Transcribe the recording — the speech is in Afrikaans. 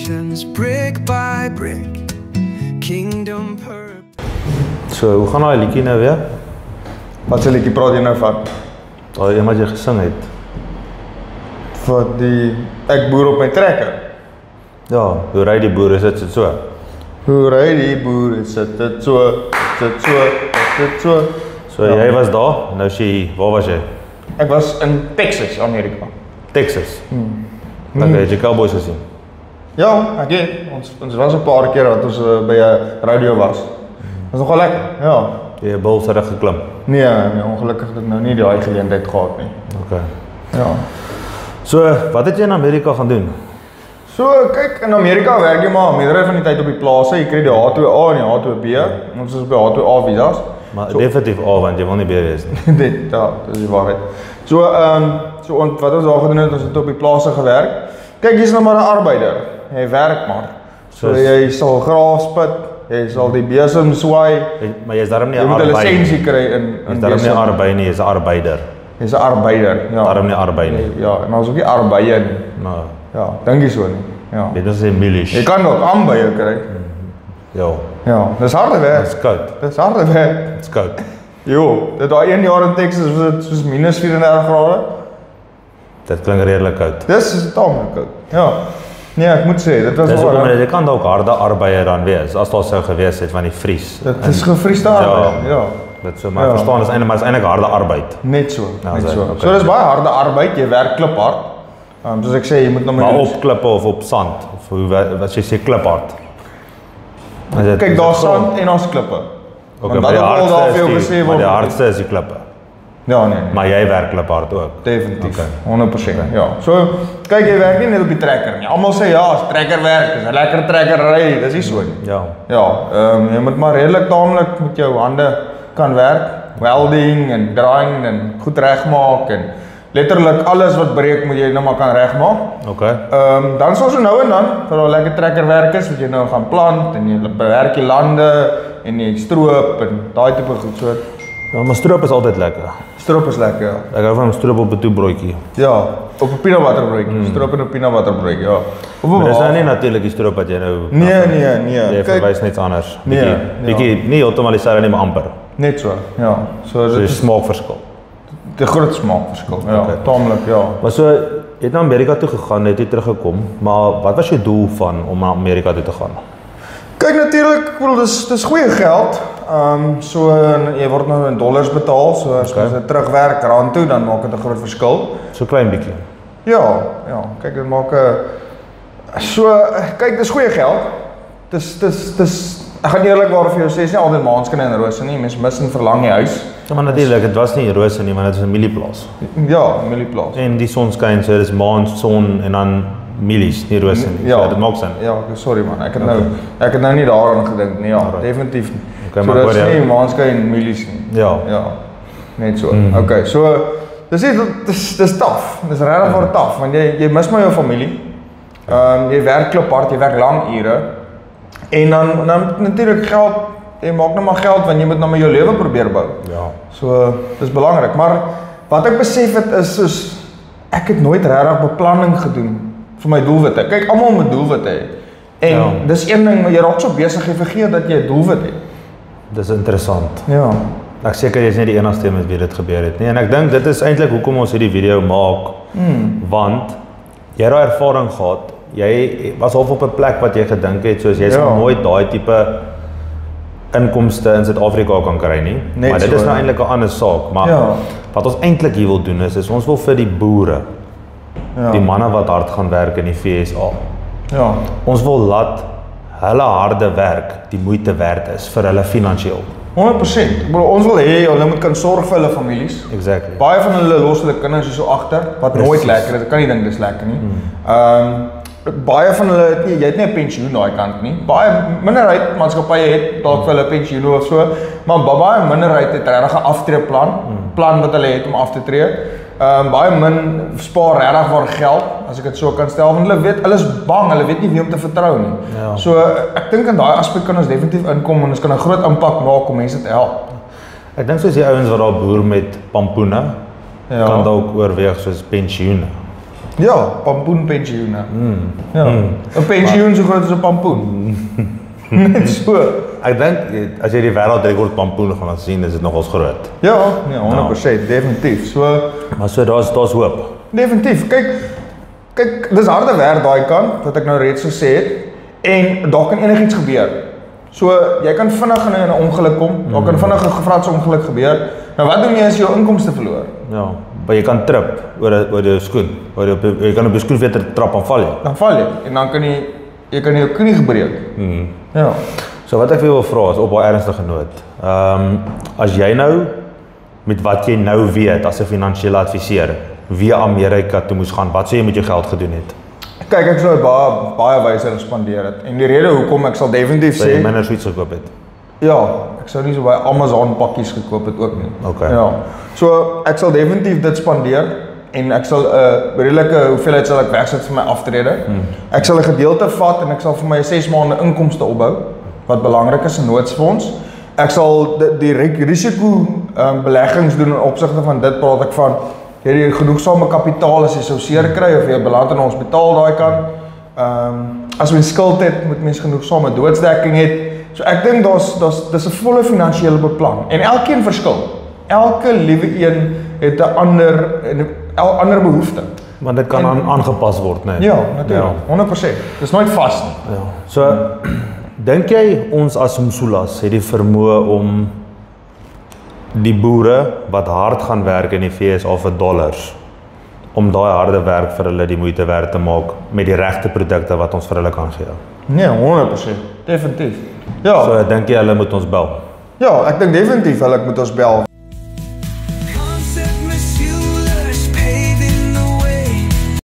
Foundations, brick by brick, kingdom purpose. So, hoe gaan die liedjie nou weer? Wat se liedjie praat jy nou van? Daai een wat jy gesing het. Vir die ek boer op my trekker. Ja, hoe ry die boere, sit dit so? Hoe ry die boere, sit dit so, sit so, sit so. So ja. Jy was daar, nou sê jy, waar was jy? Ek was in Texas, Amerika. Texas? Okay, het jy Cowboys gesien? Ja, ek het. Ons was 'n paar keer dat ons by 'n radio was. Was nogal lekker, ja. Jy het bul terug geklim? Nee, ongelukkig het ek nou nie daai geleentheid gehad nie. Okay. Ja. So, wat het jy in Amerika gaan doen? So, kyk, in Amerika werk jy maar meerderheid van die tyd op die plase. Jy kry die H2A en die H2B. Ons is by H2A visas. Maar so, definitief A, want jy wil nie B wees nie. Dit, ja, dit is die waarheid. So, wat ons daar gedoen het, ons het op die plase gewerk. Kyk, jy is nou maar 'n arbeider. Jy werk maar. So, jy sal graaf spit, jy sal die besem swaai. Maar jy is daarom nie 'n arbeider. Jy moet 'n lisensie kry in besem. Jy is daarom nie 'n arbeider nie, jy is 'n arbeider. Jy is 'n arbeider, ja. Daarom nie arbeider nie. Ja, en ons ook nie arbeider nie. Nou. Ja, dink jy so nie. Ja. Dit is 'n milies. Jy kan ook aanbye kry. Ja. Ja, dis harde werk. Dis koud. Dis harde werk. Dis koud. Jo, dit daai 1 jaar in Texas was dit soos minus 34 grade. Dit klink redelik koud. Dis taamlik koud. Ja. Nee, ek moet sê, dit was dis ook omdat dit kan dalk harde arbeid dan wees as daar sou gewees het van die vries. Dit is gevriesde arbeid. Ja. Dit so maar verstaan is maar is eintlik harde arbeid. Net so, ja, net so. Okay. So dis baie harde arbeid, jy werk kliphard. Soos ek sê, jy moet nou maar op klippe of op sand of hoe wat jy sê kliphard. Kyk, daar's sand en daar's klippe. Okay, maar die hardste is die klippe. Ja, nee. Maar jy werk kliphard ook. Definitief. Okay. 100%. Okay. Ja. So, kyk, jy werk nie net op die trekker nie. Almal sê ja, as trekker werk, is 'n lekker trekker ry. Dis nie so nie. Ja. Ja, jy moet maar redelik taamlik met jou hande kan werk. Welding en grinding en goed regmaak en letterlik alles wat breek moet jy nou maar kan regmaak. Okay. Dan sal so nou en dan vir daai lekker trekkerwerk is wat jy nou gaan plant en jy bewerk die lande en jy stroop en daai tipe goed so. Ja, maar stroop is altyd lekker. Stroop is lekker, ja. Ek hou van stroop op 'n toebroodjie. Ja, op 'n peanut butter broodjie. Stroop en 'n peanut butter broodjie, ja. Maar dis nou nie natuurlik die stroop wat jy nou Nee. Jy verwys net anders. Bietjie nie heeltemal dieselfde nie, maar amper. Net so. Ja. So dit is smaakverskil. Die groot smaakverskil. Ja, okay. Taamlik, ja. Maar so jy het na Amerika toe gegaan, het jy teruggekom, maar wat was jou doel om na Amerika toe te gaan? Kyk, natuurlik, ek bedoel dis goeie geld. So jy word nou in dollars betaal, so as jy terugwerk rand toe, dan maak dit 'n groot verskil. So klein bietjie. Ja. Kyk, dit maak 'n kyk, dis goeie geld. Dis ek gaan eerlikwaar vir jou sê, is nie altyd maanskyn en rose nie. Mense mis en verlang die huis. Ja, maar natuurlik, dit was nie rose nie, maar dit is 'n mielieplaas. Ja, 'n mielieplaas. En die son skyn, so dis maan, son en dan mielies, nie rose nie. Ja, so, dit maak sin. Ja, sorry man, ek het nou nie daaraan gedink nie. Ja, definitief nie. Okay, so dit is nie maanskyn en mielies nie. Ja. Net so. Okay, so dis taaf. Dis regtig waar taaf, want jy mis maar jou familie. Jy werk kliphard, jy werk lang ure. En dan natuurlik geld, jy maak nou maar geld want jy moet nou maar jou lewe probeer bou. Ja. So dis belangrik, maar wat ek besef het is soos ek het nooit regtig beplanning gedoen vir my doelwitte. Kyk, almal moet doelwitte hê. En dis een ding, jy raak so besig jy vergeet dat jy 'n doelwit het. Dis interessant. Ja. Ek seker jy is nie die enigste met wie dit gebeur het nie. En ek dink dit is eintlik hoekom ons hierdie video maak. Want jy het daai ervaring gehad. Jy was half op 'n plek wat jy gedink het soos jy sal nooit daai tipe inkomste in Suid-Afrika kan kry nie. Net maar dit is nou eintlik 'n ander saak, maar wat ons eintlik hier wil doen is ons wil vir die boere, die manne wat hard gaan werk in die FSA. Ja. Ons wil laat hulle harde werk die moeite werd is vir hulle finansiëel. 100%. Ek bedoel, ons wil hê hulle moet kan sorg vir hulle families. Exactly. Baie van hulle los hulle kinders hier so agter wat nooit lekker is. Ek kan nie dink dis lekker nie. Baie van hulle het nie, jy het nie 'n pensioen daai kant nie. Baie minderheid maatskappye het dalk vir hulle pensioen of so, maar baie minderheid het regtig 'n aftreeplan, plan wat hulle het om af te tree. Baie min spaar regtig waar geld, as ek dit so kan stel, want hulle is bang, hulle weet nie wie om te vertrou nie. Ja. So ek dink in daai aspek kan ons definitief inkom en ons kan 'n groot impak maak om mense te help. Ek dink soos die ouens wat daar boer met pampoene, kan dalk oorweeg soos pensioene. Ja, pampoenpensioene. Ja. 'n pensioen so groot as 'n pampoen. Net so. Ek dink as jy die wêreldrekord pampoen gaan sien, is dit nogals groot. Ja, nee, 100%, definitief. So Maar so daar's hoop. definitief. Kyk, dis harde werk daai kant wat ek nou reeds gesê het en daar kan enigiets gebeur. So jy kan vinnig in 'n ongeluk kom, daar kan vinnig 'n gevratsongeluk gebeur. Nou wat doen jy as jy jou inkomste verloor? Ja, maar jy kan trip oor jou skoen. Jy kan op jou skoen weer trap en val jy. Dan val jy en dan kan jy kan jou knie gebreek. Ja. So wat ek vir jou wil vra is op 'n ernstige noot. As jy nou met wat jy nou weet as 'n finansiële adviseur via Amerika toe moes gaan, wat sou jy met jou geld gedoen het? Kyk, ek sou baie wyser gespandeer het. En die rede hoekom ek sal definitief Sou jy sê, minder suits gekoop het? ja, ek sou nie so baie Amazon pakkies gekoop het ook nie. Okay. Ja. So ek sal definitief dit spandeer en ek sal 'n redelike hoeveelheid sal ek wegsit vir my aftrede. Ek sal 'n gedeelte vat en ek sal vir my 6 maande inkomste opbou wat belangrik is in noodsfonds. Ek sal die risiko beleggings doen in opsigte van dit praat ek van jy genoegsame kapitaal as jy sou seer kry of jy beland in 'n hospitaal daai kant. As mens skuld het, moet mens genoegsame doodsdekking het. So ek dink dis 'n volle finansiële beplan en elkeen verskil. Elke liewe een het 'n ander behoefte. Want dit kan aangepas word, né? Ja, natuurlik. 100%. Dis nooit vas nie. Ja. So dink jy ons as Msulas het die vermoë om die boere wat hard gaan werk in die FSA vir dollars om daai harde werk vir hulle die moeite werd te maak met die regte produkte wat ons vir hulle kan gee? Nee, 100%. Definitief. Ja. So dink jy hulle moet ons bel? Ja, ek dink definitief hulle moet ons bel.